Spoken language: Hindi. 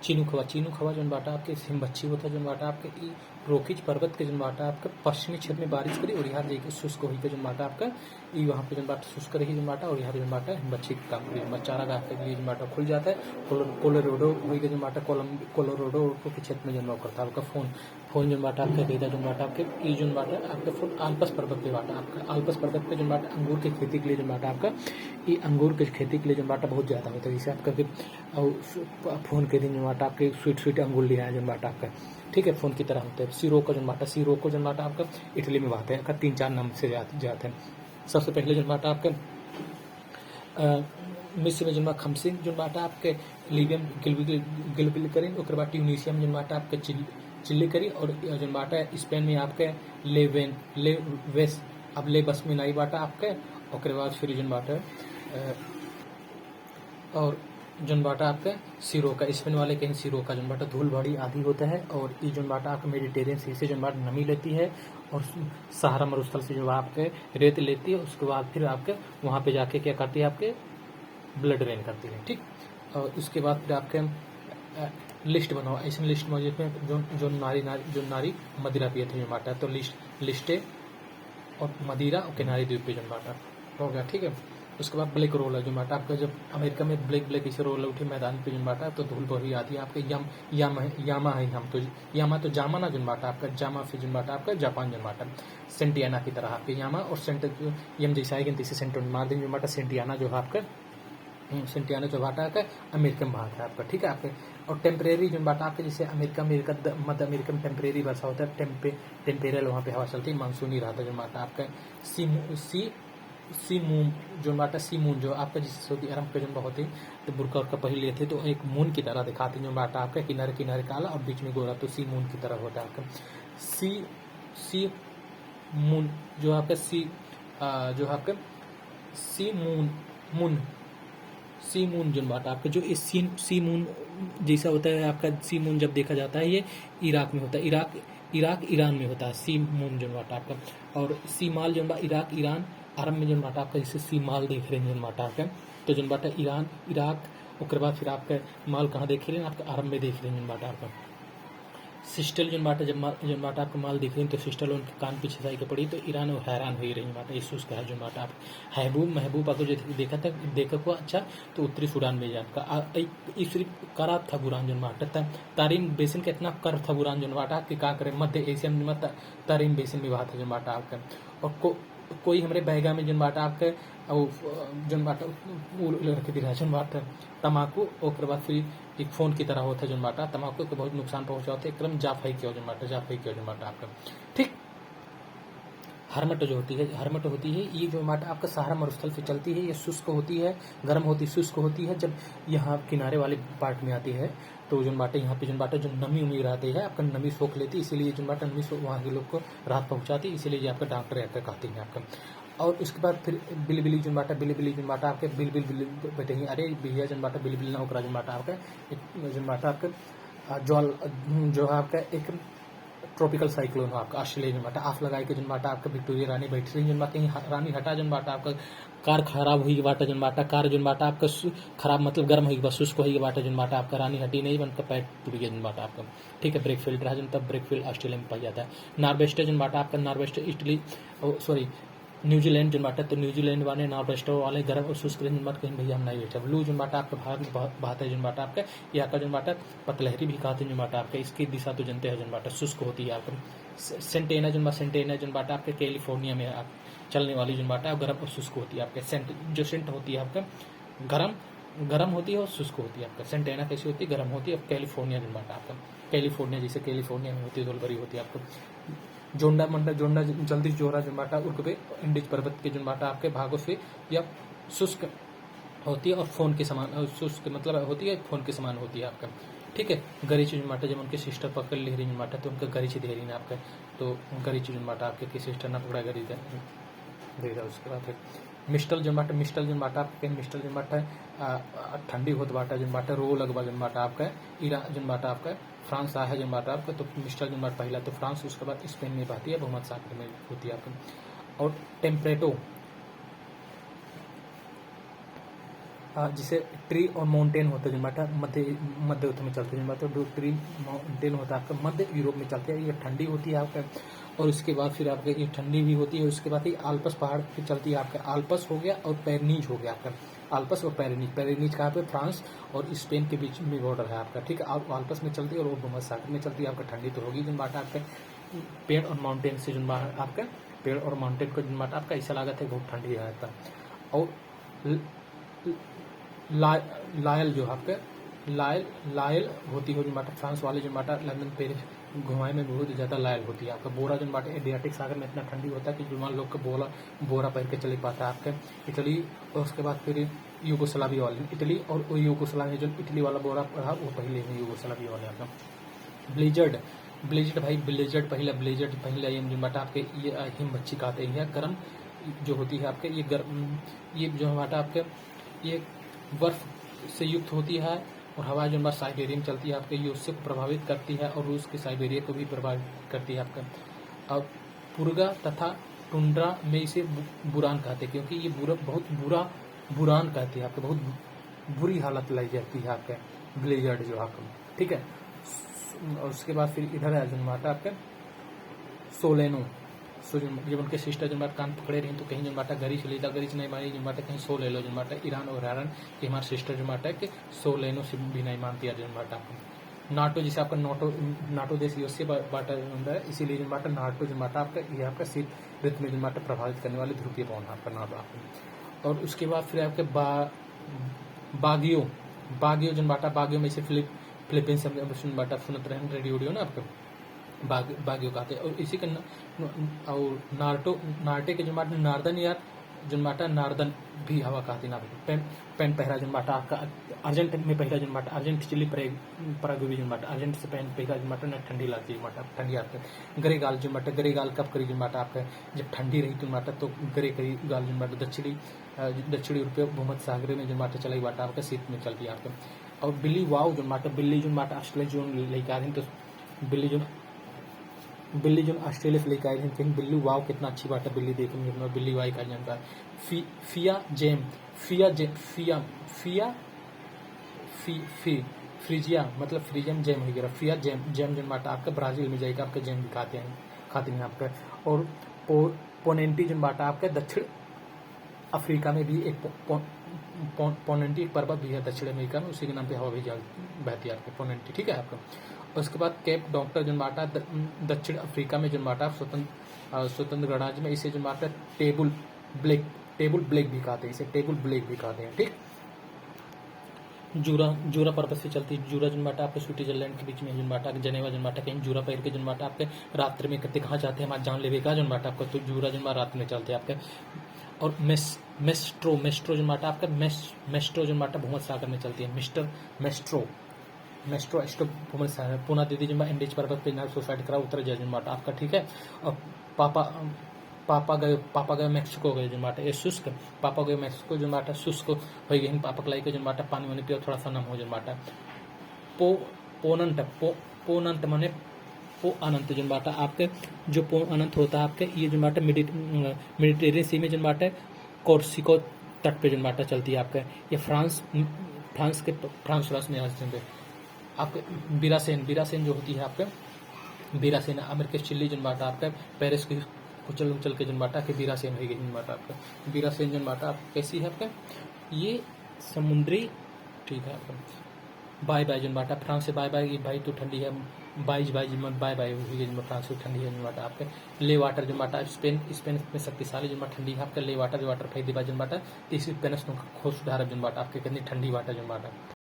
चीनू खवा जौन बाटा आपके हिमबच्छी होता जौन बाटा आपके ई रोकीज पर्वत के जौन बाटा आपका पश्चिमी क्षेत्र में बारिश करी और यहाँ देखिए शुष्क होई के जौन बाटा आपका ई वहाँ पे जौन बाटा शुष्क रही जौन बाटा और यहाँ जौन बाटा हिमबच्छी का काम करी जौन चारा गाह के लिए जौन बाटा खुल जाता है। कोलोराडो हुई के जौन बाटा कोलोराडो के क्षेत्र में जौन करता है आपका फोन जौन बाटा आपका गईदा जौन बाटा आपके ई जौन बाटा आपका फोन आल्पस पर्वत पे बाटा आपका आल्पस पर्वत पे जौन बाटा अंगूर की खेती के लिए जौन बाटा आपका ई अंगूर की खेती के लिए जौन बाटा बहुत ज़्यादा होता है। जैसे आपका फिर फोन के दिन जौन बाटा आपके स्वीट अंगूर लिया है जौन बाटा आपका, ठीक है, फोन की तरह होता है। सिरोको जौन बाटा आपका इटली में बात है का 3-4 नाम से जाते हैं। सबसे पहले जौन बाटा आपका मिस्र में जौन बाटा खमसिन जौन बाटा आपके लीबियम गिलबिल करें ओकर बाद ट्यूनीशिया में जौन बाटा आपके चिल्ली करी और जौन बाटा स्पेन में आपके ले वेस अब ले बस में नहीं बाटा आपके ओकर बाद फिर जौन बाटा और जौन बाटा आपका सिरो का स्पेन वाले कहीं सिरो का जौन बाटा धूल भड़ी आदि होता है और ये जौन बाटा आपका मेडिटेरियन सी से जौन बाटा नमी लेती है और सहारा मरुस्थल से जो आपके रेत लेती है उसके बाद फिर आपके वहाँ पे जाके क्या करती है आपके ब्लड ड्रेन करती है, ठीक। और उसके बाद फिर आपके लिस्ट बनाओ ऐसे लिस्ट में जिसमें जो नारी मदिरा पिए थे जौन बाटा तो लिस्टे और मदिरा और किनारी द्वीप पे जौन बाटा हो गया, ठीक है। उसके बाद ब्लैक रोल है जौन बाटा आपका जब अमेरिका में ब्लैक ऐसे रोल उठे मैदान पे जौन बाटा तो धूल भरी आती है आपके यामा है हम तो यामा तो जामा ना जौन बाटा आपका जामा फिर जौन बाटा आपका जापान जौन बाटा सेंटियाना की तरह आपके यामा और यम जैसा है कि सेंट मार दिन जौन बाटा सेंटियाना जो है आपका सेंटियाना जो बाटा का अमेरिकन भाग है आपका, ठीक है आपके। और टेम्परेरी जौन बाटा आपके जैसे अमेरिका मध्य अमेरिका में टेम्परेरी वर्षा होता है टेम्पेरियल वहाँ पे हवा चलती है मानसूनी रहता है जौन बाटा आपका सी मून जो बाटा सी मून जो आपका जिस सऊदी अरब पे जो बहुत ही तो बुरका उरका पहन लिए थे तो एक मून की तरह दिखाते जो बाटा आपका किनारे किनारे काला और बीच में गोरा तो सी मून की तरह होता है आपका सी मून जो आपका जो आपका सी मून जो बाटा आपका जो इस सी मून जैसा होता है आपका सी मून जब देखा जाता है ये इराक में होता है इराक ईरान में होता है सी मून जो बाटा आपका और सी माल जो इराक ईरान अरब में जन बाटा आपका जैसे सी माल देख रहे हैं जन बाटा आपका तो जन बाटा ईरान इराक उसके बाद फिर आपका माल कहाँ देख रहे हैं आपका अरब में देख रहे हैं जन बाटा आपका सिस्टल जन बाटा जन बाटा आपका माल देख रहे हैं तो सिस्टल उनके कान पीछे साई के पड़ी तो ईरान और हैरान हो रही बाटा इसूस का है जन बाटा आप महबूब आपको जो देखा को अच्छा तो उत्तरी सूडान में आपका करा था बुरान जन बाटा तारीम बेसिन का इतना कर था बुरान जन बाटा कि क्या करे मध्य एशिया में तारीम बेसिन में बात है जन बाटा आपका और कोई हमारे बैगा में जन बाटा आपके जन बाटा रख दिखा जन बाटा तम्बाकू और बाद फिर एक फोन की तरह होता है जन बाटा तम्बाकू को बहुत नुकसान पहुंचा होता है एकदम जाफाई किया जन बाटा आपका, ठीक। हरमट जो होती है ये जो बाटा आपका सहारा मरुस्थल से चलती है ये शुष्क होती है गर्म होती शुष्क होती है जब यहाँ किनारे वाले पार्ट में आती है तो जन बाटा यहाँ पे जन बाटा जो नमी उमी रहती है आपका नमी सोख लेती है इसीलिए जन बाटा नमी वहाँ के लोग को राहत पहुँचाती है इसीलिए ये आपका डॉक्टर रहकर कहते हैं आपका। और उसके बाद फिर बिली जन बाटा आपके बिल बैठे हैं अरे भैया जन बाटा बिल ना होकर जन बाटा आपका जन बाटा आपका जो आपका एक ट्रॉपिकल साइक्लोन आपका ऑस्ट्रेलिया जन बाटा आफ लगाए के जन बाटा आपका विक्टोरिया रानी बैठ रही जन बाटा कहीं रानी हटा जन बाटा आपका कार खराब हुई बाटा जन बाटा कार जन बाटा आपका खराब मतलब गर्म हुई बस शुष्क हुई बाटा जन बाटा आपका रानी हटी नहीं बनकर पैर टूट गया जन बाटा आपका, ठीक है। ब्रेक फील्ड रहा जन तब ब्रेक फील्ड ऑस्ट्रेलिया में पाया जाता है। नॉर्वेस्टर जन बाटा आपका नॉर्वेस्टर इटली सॉरी न्यूजीलैंड जन बाटा तो न्यूजीलैंड वाले नॉर्वेस्टर वाले गर्म और शुष्क जन बाटा कहीं भैया हम नहीं बैठे। ब्लू जन बाटा आपका भारत में बहता है जन बाटा आपका यहाँ का जन बाटा पतलहरी भी कहते हैं जन बाटा आपका इसकी दिशा तो जनते हैं जन बाटा शुष्क होती है आपका। सेंटेना जन बाटा आपके कैलिफोर्निया में आप चलने वाली जन बाटा गर्म और शुष्क होती है आपके। सेंट होती है आपका गर्म होती है और शुष्क होती है आपका। सेंटेना कैसी होती है गर्म होती है और कैलिफोर्निया जन बाटा आपका कैलिफोर्निया जैसे कैलिफोर्निया में होती है धूलभरी होती है आपको। जोंडा जल्दी जोरा जन बाटा उर्क पे इंडिज पर्वत के जन बाटा आपके भागों से या शुष्क होती है और फोन के समान शुष्क मतलब होती है फोन के समान होती है आपका, ठीक है। गरीच जन बाटा जब उनके सिस्टर पकड़ ले रही जन बाटा तो उनका गरीच दे रही ना आपका तो गरीच जन बाटा आपके सिस्टर ना पकड़ा गरी दे रहा। उसके बाद मिस्टल जन बाटा आपके मिस्टल जन बाटा ठंडी होत बाटा जन बाटा रो लगवा जन बाटा आपका ईरा जन बाटा आपका फ्रांस आया है जन बाटा आपका तो मिस्टल जन बाटा पहला तो फ्रांस उसके बाद स्पेन में बहती है बहुमत सागर में होती है आपका। और टेम्परेटो जिसे ट्री और माउंटेन होता है जो बाटा मध्य मध्य उत्तर में चलते हैं जो बाटा दो ट्री माउंटेन होता है आपका मध्य यूरोप में चलते हैं, ये ठंडी होती है आपका। और उसके बाद फिर आपका ये ठंडी भी होती है। उसके बाद ये आल्पस पहाड़ पे चलती है आपका, आल्पस हो गया और पेरनीज हो गया आपका, आल्पस और पेरनीज। पेरनीज कहाँ पे, फ्रांस और स्पेन के बीच में बॉर्डर है आपका, ठीक है। आल्पस में चलती है और वो भूमध्य में चलती है आपका, ठंडी तो होगी जो बाटा आपका। पेड़ और माउंटेन से जो आपका पेड़ और माउंटेन को जो बाटा आपका ऐसा लागत है बहुत ठंडी है आपका। और लायल जो आपके लायल होती है जो बाटा फ्रांस वाले जो बाटा लंदन पेरिस घुमाए में बहुत ज़्यादा लायल होती है आपका। बोरा जो बाटा एडियाटिक सागर में इतना ठंडी होता है कि जुर्मान लोग का बोरा पहन के चले पाता है आपका। इटली और उसके बाद फिर यूगोस्लाविया वाले इटली और यूगोस्लाविया जो इटली वाला बोरा रहा वो पहले में यूगोस्लाविया वाले आपका। ब्लिजर्ड भाई ब्लिजर्ड पहले ये जो बाटा आपके ये हिम बच्ची कहते हैं, गर्म जो होती है आपके ये जो बाटा आपके ये बर्फ से युक्त होती है और हवा जो बात साइबेरिया में चलती है आपके, ये उससे प्रभावित करती है और रूस के साइबेरिया को भी प्रभावित करती है आपका। अब पुरगा तथा टुंड्रा में इसे बुरान कहते हैं, क्योंकि ये बहुत बुरान कहते हैं आपके, बहुत बुरी हालत लाई जाती है आपके ब्लेजर्ड जो आपका, ठीक है। और उसके बाद फिर इधर है जो बाटा आपके सोलेनो। जब उनके सिस्टर जन बाटा कान पकड़े रही तो कहीं जन बाटा गरीच ले था, गरीच नहीं मानी जन बाटा कहीं सो ले लो जन बाटा ईरान और ईरान कि हमारे सिस्टर जन बाटा के सो लेनो से भी नहीं मानती है जन बाटा। नाटो जिसे आपका नाटो देश यूएसए बाटा है, इसीलिए जन बाटा नाटो जन बाटा आपका ये आपका शीत ऋतु में जन बाटा प्रभावित करने वाले ध्रुवीय पवन आपका नाटो आपका। और उसके बाद फिर आपके बागियो जन बाटा बागियो में से फिलीपींस जन बाटा सुनत रहे रेडियो ना आपके बागियो कहते हैं। और इसी का और नार्टे के जमाटा नार्दन यार जन्माटा नार्दन भी हवा कहते ना। पेन पहरा जन्माटा आपका अर्जेंट में पहला जन्माटा अर्जेंट चिली पराग्वे जन्माटा अर्जेंट से पेन पहला जन्माटा ना ठंडी लगती है जन्माटा ठंडी आपका। गरे गाल जन्माटा गरे गाल कब करी जन्माटा आपका जब ठंडी रही जन्माटा तो गरे करी गाल जन्माटा दक्षिणी यूरोपीय भूमध्य सागर में जन्माटा चलाई बाटा आपका शीत में चलती है आपका। और बिल्ली वाव जन्माटा बिल्ली जन्माटा ऑस्ट्रेलिया जो लेके आ रही तो बिल्ली जो ऑस्ट्रेलिया से लेकर आए थे कहीं बिल्ली वाव कितना अच्छी बात है बिल्ली देखने में, बिल्ली वाई का जानता है। फ्रीजिया मतलब फ्रीजियम जेम हो गया, फिया जेम जन बाटा आपका ब्राजील में जाएगा आपका जेम भी खाते हैं आपका। और पोनेंटी जन बाटा आपका दक्षिण अफ्रीका में भी एक पोनेंटी पर्वत भी है दक्षिण अमेरिका में, उसी के नाम पे हवा भी बहती है आपके पोनेंटी, ठीक है आपका। उसके बाद केप डॉक्टर जन बाटा दक्षिण अफ्रीका में जन बाटा स्वतंत्र गणराज्य में इसे जन बाटा टेबल ब्लैक भी कहते हैं, इसे टेबल ब्लैक भी कहते हैं, ठीक। जूरा पर्वत से चलती है, जूरा जन बाटा आपके स्विट्जरलैंड के बीच में जन बाटा जनेवा जन बाटा कहीं जूरा पैर के जन बाटा आपके रात्रि में करते कहाँ जाते हैं हमारे जान लेवे का जन बाटा आपका, तो जूरा जन रात में चलते हैं आपके। और मेस्ट्रो जन बाटा आपका मेस्ट्रो जन बाटा भूमध्य सागर में चलती है, मेस्ट्रो भूमध्य सागर पूना दीदी जन इंडीज पर्वत पे सुसाइड करा उत्तर जय जन बाटा आपका, ठीक है। और पापा गए मैक्सिको गए जन बाटा ये शुष्क पापा गए मैक्सिको जन बाटा शुष्क हो गई पापा लाई के जन बाटा पानी वानी पियो थोड़ा सा नम हो जन बाटा। पोनंत माने पो अनंत जन बाटा आपके जो पो अनंत होता है आपके ये जन बाटा मेडिटेरियन सी में जन बाटा कोर्सिको तट पे जन बाटा चलती है आपका। ये फ्रांस में आपके बीरासेन जो होती है आपके बीरासेन अमेरिका चिल्ली जन बाटा आपका पेरिस की कुचल के जन बाटा के बीरासेन हो गई जन बाटा आपका। बीरासेन जन बाटा कैसी है आपका ये समुद्री, ठीक है आपका। बाय जन बाटा फ्रांस से बाय ये भाई तो ठंडी है बाय बाय हुई जन फ्रांस से ठंडी है जन बाटा आपका। ले वाटर जन बाटा स्पेन में शक्तिशाली जन बाटा ठंडी है आपका। ले वाटर जो वाटर फेंक दे जन बाटा इसी पेनस खोज सुधार जन बाटा आपके कितनी ठंडी वाटर जन बाटा।